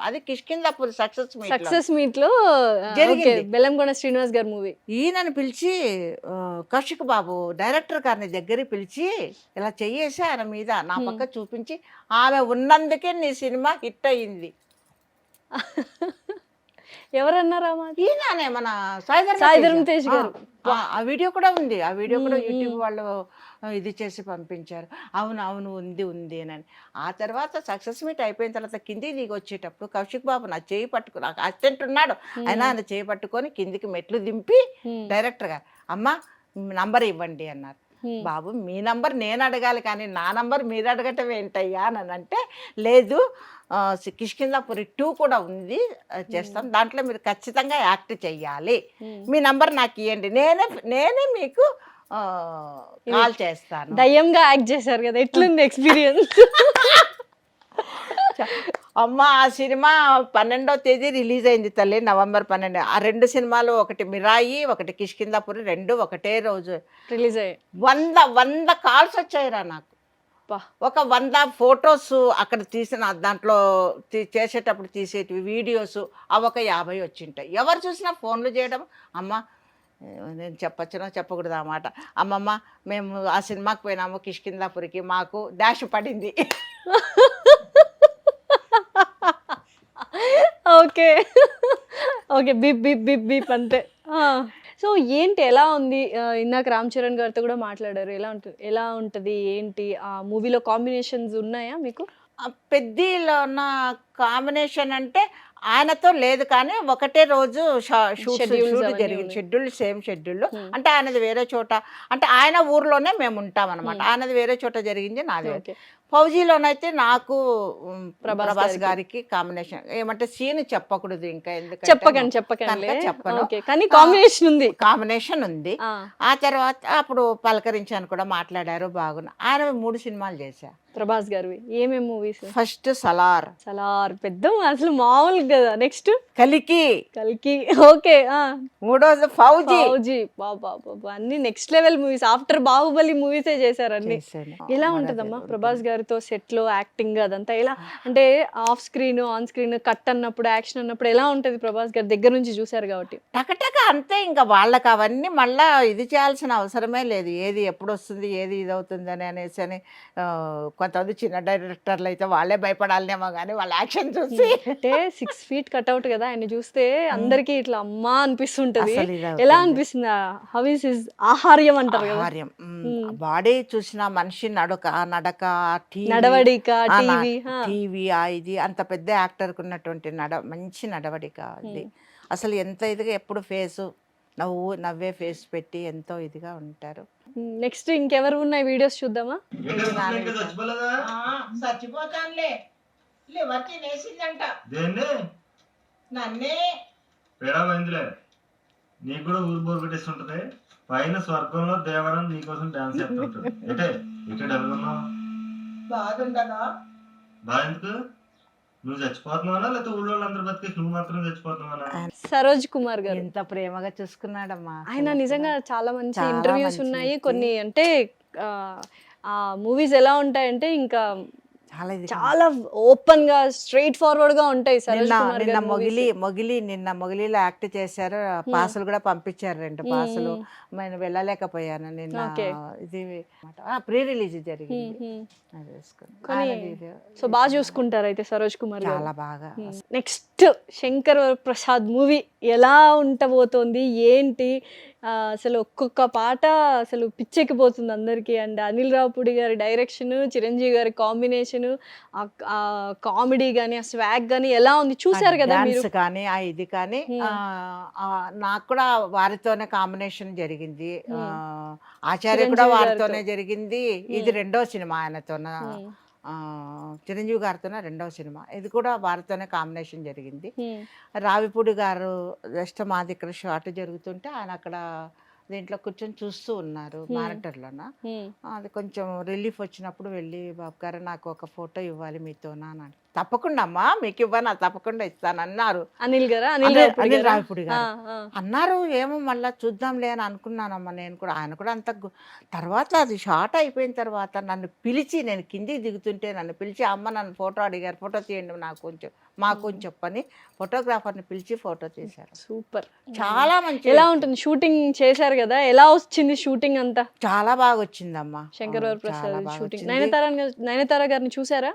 అది కిష్కిందాపూర్ సక్సెస్ మీట్ లో జరిగింది. బెల్లంకొండ శ్రీనివాస్ గారి మూవీ. ఈయనని పిలిచి కౌశిక్ బాబు డైరెక్టర్ గారిని దగ్గరికి పిలిచి ఇలా చెయ్యేసి ఆయన మీద నా పక్క చూపించి ఆమె ఉన్నందుకే నీ సినిమా హిట్ అయ్యింది. ఎవరన్నారా? ఈయననే మన సాయిధరం తేజ్ గారు. ఆ వీడియో కూడా ఉంది. ఆ వీడియో కూడా యూట్యూబ్ వాళ్ళు ఇది చేసి పంపించారు. అవును ఉంది అని. ఆ తర్వాత సక్సెస్ మీట్ అయిపోయిన తర్వాత కిందికి దిగి వచ్చేటప్పుడు కౌశిక్ బాబు నా చేయి పట్టుకుని, నాకు అసిస్టెంట్ ఉన్నాడు, అయినా ఆయన చేయి పట్టుకొని కిందికి మెట్లు దింపి డైరెక్టర్ గారు అమ్మ నంబర్ ఇవ్వండి అన్నారు. బాబు మీ నంబర్ నేను అడగాలి కానీ నా నంబర్ మీరు అడగటం ఏంటయ్యా అని అంటే, లేదు కిష్కిందాపురి 2 కూడా ఉంది, చేస్తాం, దాంట్లో మీరు ఖచ్చితంగా యాక్ట్ చెయ్యాలి, మీ నంబర్ నాకు ఇవ్వండి, నేనే మీకు కాల్ చేస్తాను. దయ్యంగా యాక్ట్ చేశారు కదా, ఎట్లుంది ఎక్స్పీరియన్స్? అమ్మ ఆ సినిమా 12వ తేదీ రిలీజ్ అయింది తల్లి, November 12. ఆ 2 సినిమాలు, ఒకటి మిరాయి, ఒకటి కిష్కిందాపురి, 2 ఒకటే రోజు రిలీజ్ అయ్యాయి. 100 కాల్స్ వచ్చాయిరా నాకు. ఒక 100 ఫొటోస్ అక్కడ తీసిన దాంట్లో చేసేటప్పుడు తీసేటివి వీడియోస్ అవి ఒక 50 వచ్చింటాయి. ఎవరు చూసినా ఫోన్లు చేయడం, అమ్మ నేను చెప్పచ్చునో చెప్పకూడదు ఆ మాట, అమ్మమ్మ మేము ఆ సినిమాకి పోయినాము కిష్కిందాపురికి, మాకు డాష్ పడింది. Okay okay, Bip Bip Bip Bip అంతే. సో ఏంటి, ఎలా ఉంది? ఇందాక రామ్ చరణ్ గారితో కూడా మాట్లాడారు, ఎలా ఉంటుంది ఏంటి? ఆ మూవీలో కాంబినేషన్స్ ఉన్నాయా మీకు? పెద్దలో ఉన్న కాంబినేషన్ అంటే ఆయనతో లేదు కానీ ఒకటే రోజు షూట్ జరిగింది. షెడ్యూల్ సేమ్ షెడ్యూల్, అంటే ఆయనది వేరే చోట, అంటే ఆయన ఊర్లోనే మేము ఉంటాం అనమాట. ఆయనది వేరే చోట జరిగింది, నాది ఫౌజీలోనైతే నాకు ప్రభాస్ గారికి కాంబినేషన్ ఏమంటే సీన్ చెప్పకూడదు ఇంకా, ఎందుకంటే చెప్పను కానీ కాంబినేషన్ ఉంది. ఆ తర్వాత అప్పుడు పలకరించాను కూడా, మాట్లాడారు, బాగున్నా. ఆయన 3 సినిమాలు చేశా ప్రభాస్ గారివి. ఏమేమి మూవీస్? ఫస్ట్ సలార్ పెద్ద అసలు మామూలు కదా. నెక్స్ట్ కలికి. ఓకే. మూడోది ఫౌజీ. బాబా అన్ని next level movies. After Baahubali మూవీసే చేశారు అన్ని. ఎలా ఉంటదమ్మా ప్రభాస్ గారితో సెట్ లో యాక్టింగ్ అదంతా? ఎలా అంటే off screen on screen cut అన్నప్పుడు, యాక్షన్ అన్నప్పుడు ఎలా ఉంటది? ప్రభాస్ గారి దగ్గర నుంచి చూసారు కాబట్టి. టకటక అంతే, ఇంకా వాళ్ళకి అవన్నీ మళ్ళా ఇది చేయాల్సిన అవసరమే లేదు. ఏది ఎప్పుడు వస్తుంది, ఏది ఇది అవుతుంది అనేసి అని. కొంతమంది చిన్న డైరెక్టర్లు అయితే వాళ్ళే భయపడాలనేమో కానీ వాళ్ళ యాక్షన్ చూసి. అంటే 6 feet కట్అవుట్ కదా, ఆయన చూస్తే అందరికి ఇట్లా అమ్మా అనిపిస్తుంటది. ఎలా అనిపిస్తుంది? హౌ ఇస్ హిస్ ఆహార్యం అంటారు కదా, ఆహార్యం. బాడీ చూసిన మనిషి నడక, నడవడిక, టీవీ ఇది అంత పెద్ద యాక్టర్కి ఉన్నటువంటి మంచి నడవడిక అది. అసలు ఎంత ఇదిగా ఎప్పుడు ఫేసు నవ్వే ఫేస్ పెట్టి ఎంతో ఇదిగా ఉంటారు. నెక్స్ట్ ఇంకెవరు ఉన్నాయి వీడియోస్ చూద్దామా? చచ్చిపోతానులే, లివర్ తినేసిందంట నన్నే. పేడమైందిలే, నీకు కూడా ఊరు బోరు పెట్టేస్తుంటది. పైన స్వర్గంలో దేవరం నీకోసం డాన్స్ చేస్తుంటాడు. ఇక్కడ ఎవరున్నావు? బాగుండదా? బాగా ఎందుకు? నువ్వు చచ్చిపోతున్నావా లేకపోతే ఊళ్ళో వాళ్ళందరూ బతికేసి నువ్వు మాత్రం చచ్చిపోతున్నావా? సరోజ్ కుమార్ గారు ఎంత ప్రేమగా చూసుకున్నాడమ్మా ఆయన. నిజంగా చాలా మంచి ఇంటర్వ్యూస్ ఉన్నాయి కొన్ని. అంటే ఆ మూవీస్ ఎలా ఉంటాయంటే ఇంకా చాలా ఇది చాలా ఓపెన్ గా స్ట్రైట్ ఫార్వర్డ్ గా ఉంటాయి సరోజ్ నిన్న కుమార్ నిన్న గారి movies. నిన్న మొగిలిలో యాక్ట్ చేశారు. పాసులు కూడా పంపించారు, 2 పాసులు. నేను వెళ్ళలేకపోయాను నిన్న. Okay. ఇది ప్రీ రిలీజ్ జరిగింది. Hmm. అది వేసుకుని. కానీ ఆయన ఇది సో బాగా చూసుకుంటారు అయితే సరోజ్ కుమార్ గారు. చాలా బాగా. నెక్స్ట్ శంకర్ ప్రసాద్ మూవీ ఎలా ఉండబోతోంది ఏంటి? అసలు ఒక్కొక్క పాట అసలు పిచ్చెక్కిపోతుంది అందరికీ. అండ్ అనిల్ రావుపూడి గారి డైరెక్షన్, చిరంజీవి గారి కాంబినేషన్, ఆ కామెడీ కానీ ఆ స్వాగ్ కానీ ఎలా ఉంది చూసారు కదా మీరు? డాన్స్ కానీ ఇది కానీ నాకు కూడా వారితోనే కాంబినేషన్ జరిగింది. ఆచార్య కూడా చిరంజీవి వారితోనే గారితో. జరిగింది. ఇది 2వ సినిమా ఆయనతోన. చిరంజీవి గారితోనే 2వ సినిమా. ఇది కూడా వారితోనే కాంబినేషన్ జరిగింది. రావిపూడి గారు జస్ట్ మాది ఇక్కడ షాట్ జరుగుతుంటే ఆయన అక్కడ దీంట్లో కూర్చొని చూస్తూ ఉన్నారు మానిటర్లోన. అది కొంచెం రిలీఫ్ వచ్చినప్పుడు వెళ్ళి, బాబు గారు నాకు ఒక ఫోటో ఇవ్వాలి మీతోనా అని. తప్పకుండా అమ్మా మీకు ఇవ్వనా, తప్పకుండా ఇస్తాను అన్నారు. అనిల్ గారా? అనిల్ రావిపూడి గారు అన్నారు. ఏమో మళ్ళీ చూద్దాంలే అని అనుకున్నానమ్మా నేను కూడా. ఆయన కూడా అంత తర్వాత అది షార్ట్ అయిపోయిన తర్వాత నన్ను పిలిచి, నేను కిందికి దిగుతుంటే నన్ను పిలిచి, అమ్మ నన్ను ఫోటో అడిగారు, ఫోటో తీయండి మాకు కొంచెం చెప్పని ఫోటోగ్రాఫర్ని పిలిచి ఫోటో తీశారు. సూపర్. చాలా మంచి. ఎలా ఉంటుంది షూటింగ్ చేశారు కదా, ఎలా వచ్చింది షూటింగ్ అంతా? చాలా బాగా వచ్చిందమ్మా. శంకర్ చాలా ప్రసాద్ బాగా షూటింగ్. వచ్చింది. నయనతార గారిని చూసారా?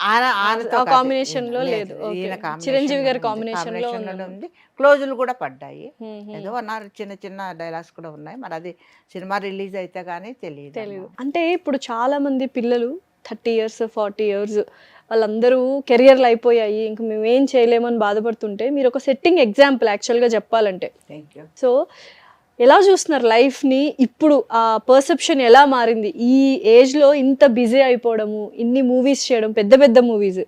ఆయనతో ఆ combination లో లేదు. Okay. ఈయన combination చిరంజీవి గారి ఉంది. combination లో combination ఉంది. ఉంది. క్లోజులు కూడా పడ్డాయి. ఏదో అన్నారు, చిన్న చిన్న డైలాగ్స్ కూడా ఉన్నాయి. మరి అది సినిమా రిలీజ్ అయితే కానీ తెలియదు. అంటే ఇప్పుడు చాలా మంది పిల్లలు 30 years 40 years వాళ్ళందరూ కెరియర్లు అయిపోయాయి, ఇంక మేము ఏం చేయలేమని బాధపడుతుంటే మీరు ఒక సెట్టింగ్ ఎగ్జాంపుల్ యాక్చువల్గా చెప్పాలంటే. Thank you. సో ఎలా చూస్తున్నారు లైఫ్ని ఇప్పుడు? ఆ పర్సెప్షన్ ఎలా మారింది ఈ ఏజ్లో? ఇంత బిజీ అయిపోవడము, ఇన్ని మూవీస్ చేయడం, పెద్ద పెద్ద మూవీస్,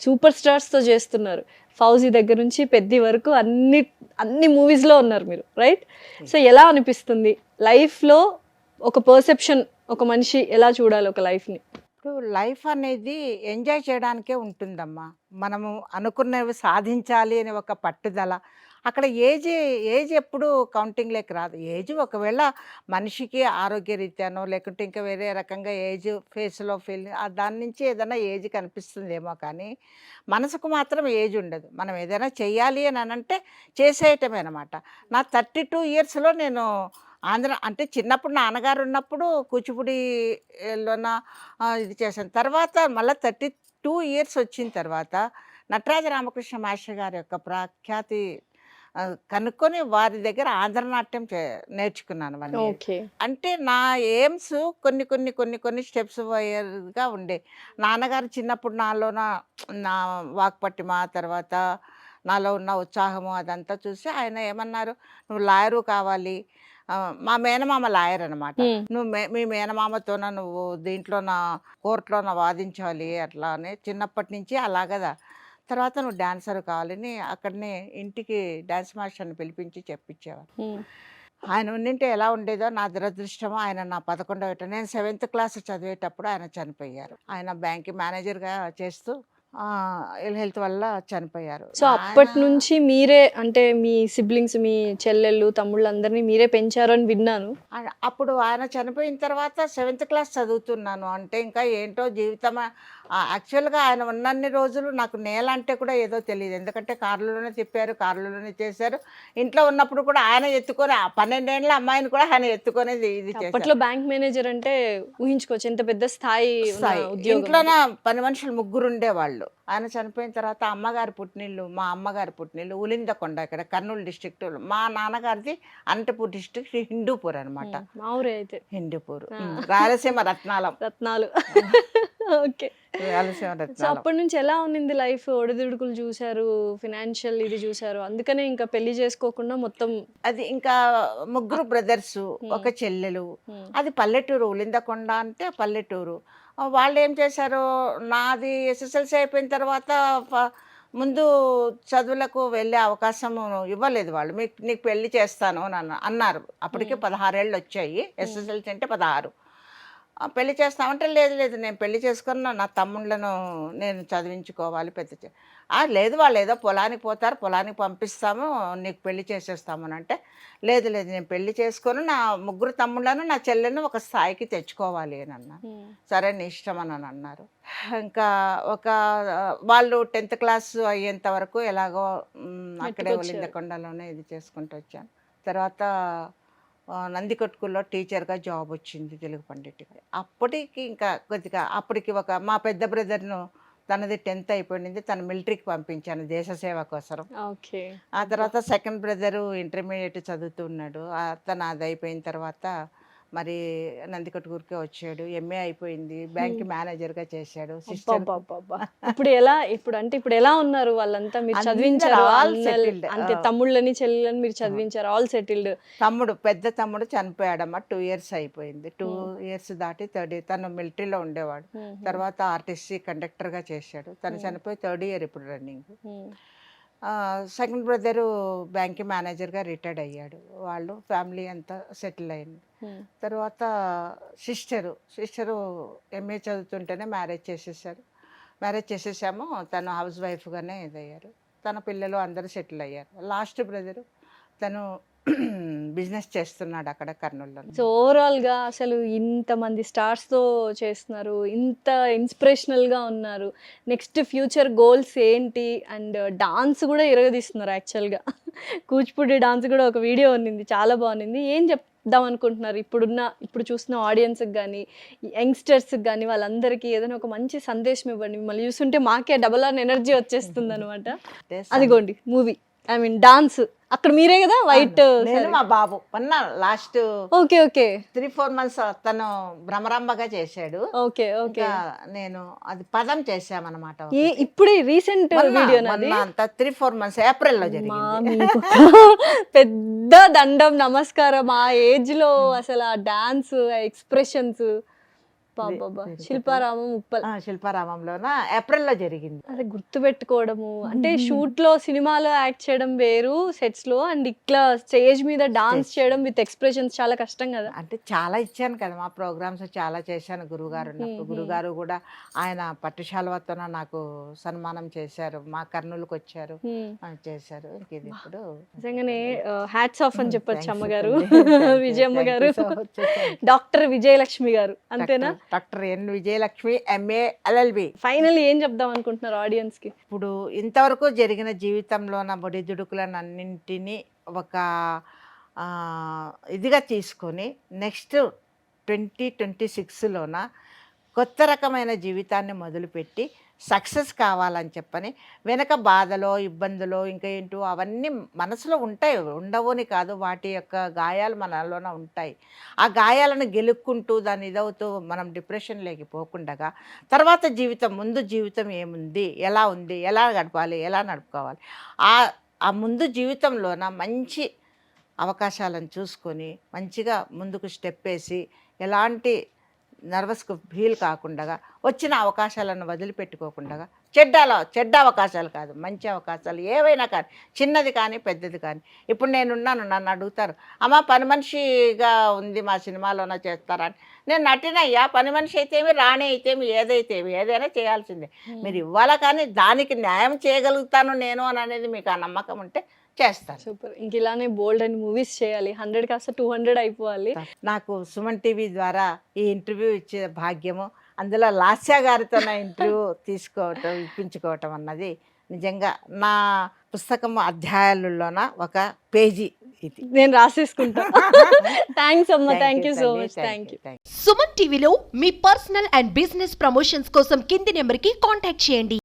సూపర్ స్టార్స్తో చేస్తున్నారు. ఫౌజీ దగ్గర నుంచి పెద్ది వరకు అన్ని మూవీస్లో ఉన్నారు మీరు, రైట్? సో ఎలా అనిపిస్తుంది లైఫ్లో ఒక పర్సెప్షన్, ఒక మనిషి ఎలా చూడాలి ఒక లైఫ్ని? ఇప్పుడు లైఫ్ అనేది ఎంజాయ్ చేయడానికే ఉంటుందమ్మా. మనము అనుకున్నవి సాధించాలి అనే ఒక పట్టుదల. అక్కడ ఏజ్ ఎప్పుడు కౌంటింగ్లోకి రాదు. ఏజ్ ఒకవేళ మనిషికి ఆరోగ్యరీత్యానో లేకుంటే ఇంకా వేరే రకంగా ఏజ్ ఫేస్లో దాని నుంచి ఏదైనా ఏజ్ కనిపిస్తుందేమో కానీ మనసుకు మాత్రం ఏజ్ ఉండదు. మనం ఏదైనా చెయ్యాలి అని అంటే చేసేయటమే అనమాట. నా 32 yearsలో నేను అంటే చిన్నప్పుడు నాన్నగారు ఉన్నప్పుడు కూచిపూడిలోన ఇది చేశాను. తర్వాత మళ్ళీ 32 years వచ్చిన తర్వాత నటరాజ రామకృష్ణ మాస్టర్ గారి యొక్క ప్రఖ్యాతి కనుక్కొని వారి దగ్గర ఆంధ్రనాట్యం నేర్చుకున్నాను. ఓకే. అంటే నా ఎయిమ్స్ కొన్ని స్టెప్స్ వైర్గా ఉండే. నాన్నగారు చిన్నప్పుడు నా వాక్పట్టిమ, తర్వాత నాలో ఉన్న ఉత్సాహము అదంతా చూసి ఆయన ఏమన్నారు, నువ్వు లాయరు కావాలి. మా మేనమామ లాయర్ అనమాట. నువ్వు మీ మేనమామతోన నువ్వు దీంట్లోన కోర్టులోన వాదించాలి అట్లా అని చిన్నప్పటి నుంచి అలాగదా. తర్వాత నువ్వు డాన్సర్ కావాలని అక్కడనే ఇంటికి డాన్స్ మాస్టర్ని పిలిపించి చెప్పించేవారు. ఆయన ఉండింటే ఎలా ఉండేదో నా దురదృష్టమో. ఆయన నా 11వ ఏట, నేను 7th class చదివేటప్పుడు ఆయన చనిపోయారు. ఆయన బ్యాంక్ మేనేజర్గా చేస్తూ హెల్త్ వల్ల చనిపోయారు. సో అప్పటి నుంచి మీరే, అంటే మీ సిబ్లింగ్స్, మీ చెల్లెళ్ళు తమ్ముళ్ళు అందరినీ మీరే పెంచారు అని విన్నాను. అప్పుడు ఆయన చనిపోయిన తర్వాత 7th class చదువుతున్నాను. అంటే ఇంకా ఏంటో జీవితం. యాక్చువల్గా ఆయన ఉన్నన్ని రోజులు నాకు నేల అంటే కూడా ఏదో తెలియదు. ఎందుకంటే కార్లోనే తిప్పారు, కార్లోనే చేశారు. ఇంట్లో ఉన్నప్పుడు కూడా ఆయన ఎత్తుకొని 12 ఏళ్ళ అమ్మాయిని కూడా ఆయన ఎత్తుకొనేది ఇది చేశారు. అప్పట్లో బ్యాంక్ మేనేజర్ అంటే ఊహించుకోవచ్చు ఎంత పెద్ద స్థాయి ఉద్యోగం. ఇంట్లోన పని మనుషులు 3 ఉండేవాళ్ళు. ఆయన చనిపోయిన తర్వాత అమ్మగారి పుట్టినిల్లు, మా అమ్మగారి పుట్టినిల్లు ఉలిందకొండ, ఇక్కడ కర్నూలు డిస్ట్రిక్ట్. మా నాన్నగారిది అనంతపూర్ డిస్ట్రిక్ట్, హిందూపూర్ అనమాట. మా ఊరే అయితే హిందూపూర్, రాయలసీమ రత్నాలు. ఓకే. రాయలసీమ సో రత్నాలం. అప్పటి నుంచి ఎలా ఉన్నింది లైఫ్? ఒడిదుడుకులు చూసారు, ఫినాన్షియల్ ఇది చూసారు, అందుకనే ఇంకా పెళ్లి చేసుకోకుండా మొత్తం అది ఇంకా 3 బ్రదర్స్, ఒక చెల్లెలు. అది పల్లెటూరు, ఉలిందకొండ అంటే పల్లెటూరు. వాళ్ళు ఏం చేశారు, నాది SSLC అయిపోయిన తర్వాత ముందు చదువులకు వెళ్ళే అవకాశం ఇవ్వలేదు వాళ్ళు. నీకు పెళ్లి చేస్తాను అని అన్నారు. అప్పటికే 16 ఏళ్ళు వచ్చాయి. SSLC అంటే 16. పెళ్లి చేస్తామంటే లేదు నేను పెళ్లి చేసుకున్న నా తమ్ముళ్ళను నేను చదివించుకోవాలి పెద్ద లేదు వాళ్ళు ఏదో పొలానికి పోతారు, పొలానికి పంపిస్తాము, నీకు పెళ్లి చేసేస్తాము అని అంటే, లేదు లేదు నేను పెళ్లి చేసుకొని నా 3 తమ్ముళ్ళను నా చెల్లెలను ఒక స్థాయికి తెచ్చుకోవాలి అని అన్నా. సరే నీ ఇష్టం అని అన్నారు. ఇంకా వాళ్ళు 10th క్లాస్ అయ్యేంత వరకు ఎలాగో అక్కడే ఒలిందకొండలోనే ఇది చేసుకుంటూ వచ్చాను. తర్వాత నందికొట్కూరులో టీచర్గా జాబ్ వచ్చింది, తెలుగు పండిట్గా. అప్పటికి ఇంకా కొద్దిగా అప్పటికి మా పెద్ద బ్రదర్ను తనది 10th అయిపోయింది, తను మిలిటరీకి పంపించాను దేశ సేవ కోసం. ఓకే. ఆ తర్వాత సెకండ్ బ్రదరు ఇంటర్మీడియట్ చదువుతున్నాడు, తను అది అయిపోయిన తర్వాత మరి నందికొట్కూరుకే వచ్చాడు, ఎంఏ అయిపోయింది, బ్యాంక్ మేనేజర్గా చేశాడు. సిస్టర్ ఇప్పుడు ఎలా ఉన్నారు వాళ్ళంతా? మీరు చదివించారు అంతే, తమ్ముళ్ళని చెల్లెలని మీరు చదివించారు, ఆల్ సెటిల్డ్. పెద్ద తమ్ముడు చనిపోయాడమ్మా, 2 years అయిపోయింది. 2 years దాటి 3rd year తను మిలిటరీలో ఉండేవాడు. తర్వాత ఆర్టీసీ కండక్టర్గా చేశాడు, తను చనిపోయి 3rd year ఇప్పుడు రన్నింగ్. సెకండ్ బ్రదరు బ్యాంక్ మేనేజర్గా రిటైర్డ్ అయ్యాడు, వాళ్ళు ఫ్యామిలీ అంతా సెటిల్ అయింది. తర్వాత సిస్టరు ఎంఏ చదువుతుంటేనే మ్యారేజ్ చేసేసాము, తను హౌస్ వైఫ్గానే ఇదయ్యారు, తన పిల్లలు అందరూ సెటిల్ అయ్యారు. లాస్ట్ బ్రదరు తను బిజినెస్ చేస్తున్నాడు అక్కడ కర్నూలులో. సో ఓవరాల్గా అసలు ఇంతమంది స్టార్స్తో చేస్తున్నారు, ఇంత ఇన్స్పిరేషనల్గా ఉన్నారు, నెక్స్ట్ ఫ్యూచర్ గోల్స్ ఏంటి? అండ్ డాన్స్ కూడా ఇరగదీస్తున్నారు యాక్చువల్గా. కూచిపూడి డాన్స్ కూడా ఒక వీడియో ఉన్నింది, చాలా బాగుంది. ఏం చెప్దాం అనుకుంటున్నారు ఇప్పుడు చూస్తున్న ఆడియన్స్కి కానీ యంగ్స్టర్స్కి కానీ వాళ్ళందరికీ ఏదైనా ఒక మంచి సందేశం ఇవ్వండి. మిమ్మల్ని చూస్తుంటే మాకే డబల్ ఆన్ ఎనర్జీ వచ్చేస్తుంది అనమాట. అదిగోండి మూవీ, ఐ మీన్ డాన్స్, అక్కడ మీరే కదా వైట్. నేను మా బాబు లాస్ట్ ఓకే 3-4 months తను భ్రమరాంబగా చేశాడు. ఓకే నేను అది పదం చేశామన్నమాట. ఇప్పుడే రీసెంట్ వీడియో అంతా 3-4 months ఏప్రిల్లో జరిగింది. పెద్ద దండం నమస్కారం. ఆ ఏజ్ లో అసలు ఆ డాన్స్ ఎక్స్ప్రెషన్స్ శిల్పారామంలోన ఏప్రిల్లో జరిగింది. అదే గుర్తు పెట్టుకోవడము అంటే షూట్ లో సినిమాలో యాక్ట్ చేయడం వేరు సెట్స్ లో, అండ్ ఇట్లా స్టేజ్ మీద డాన్స్ చేయడం విత్ ఎక్స్ప్రెషన్స్ చాలా కష్టం కదా. అంటే చాలా ఇచ్చాను కదా, మా ప్రోగ్రామ్స్ చాలా చేశాను గురుగారు ఉన్నప్పుడు. గురుగారు కూడా ఆయన పట్టుశాలవతో నాకు సన్మానం చేశారు, మా కర్నూలుకి వచ్చారు, చేశారు. ఇది ఇప్పుడు నిజంగానే హ్యాట్స్ ఆఫ్ అని చెప్పొచ్చు అమ్మగారు. విజయమ్మ గారు, డాక్టర్ విజయలక్ష్మి గారు, అంతేనా? Doctor N Vijayalakshmi, MA LLB. Final ఏం చెప్దాం అనుకుంటున్నారు ఆడియన్స్ కి? ఇప్పుడు ఇంతవరకు జరిగిన జీవితంలోన బొడిదుడుకులను అన్నింటినీ ఒక ఇదిగా తీసుకొని నెక్స్ట్ 2026లోన కొత్త రకమైన జీవితాన్ని మొదలుపెట్టి సక్సెస్ కావాలని చెప్పని, వెనక బాధలో ఇబ్బందులో ఇంకా ఏంటో అవన్నీ మనసులో ఉంటాయి, ఉండవని కాదు, వాటి యొక్క గాయాలు మనలోనే ఉంటాయి. ఆ గాయాలను గెలుక్కుంటూ దాన్ని ఇదవుతూ మనం డిప్రెషన్లోకి పోకుండా తర్వాత జీవితం, ముందు జీవితం ఏముంది, ఎలా ఉంది, ఎలా గడపాలి, ఎలా నడుపుకోవాలి, ఆ ముందు జీవితంలోన మంచి అవకాశాలను చూసుకొని మంచిగా ముందుకు స్టెప్ వేసి ఎలాంటి నర్వస్కు ఫీల్ కాకుండా, వచ్చిన అవకాశాలను వదిలిపెట్టుకోకుండా, చెడ్డ అవకాశాలు కాదు మంచి అవకాశాలు ఏవైనా కానీ, చిన్నది కానీ పెద్దది కానీ. ఇప్పుడు నేనున్నాను, నన్ను అడుగుతారు, అమ్మ పని మనిషిగా ఉంది మా సినిమాలోనే చేస్తారని. నేను నటినయ్యా, పని మనిషి అయితేమి, రాణి అయితేమి, ఏదైనా చేయాల్సిందే. మీరు ఇవ్వాలా, కానీ దానికి న్యాయం చేయగలుగుతాను నేను అని అనేది మీకు ఆ నమ్మకం ఉంటే చేస్తాను. సూపర్. ఇంక ఇలానే బోల్డ్ అండ్ మూవీస్ చేయాలి, 100 కాస్త 200 అయిపోవాలి. నాకు సుమన్ టీవీ ద్వారా ఈ ఇంటర్వ్యూ ఇచ్చే భాగ్యము, అందులో లాస్య గారితో నా ఇంటర్వ్యూ ఇప్పించుకోవటం అన్నది నిజంగా నా పుస్తకం అధ్యాయాలలోన ఒక పేజీ ఇది, నేను రాసేసుకుంటా. థ్యాంక్స్ అమ్మ, thank you so much. Thank you. Suman టీవీలో మీ పర్సనల్ అండ్ బిజినెస్ ప్రమోషన్స్ కోసం కింది నెంబర్కి కాంటాక్ట్ చేయండి.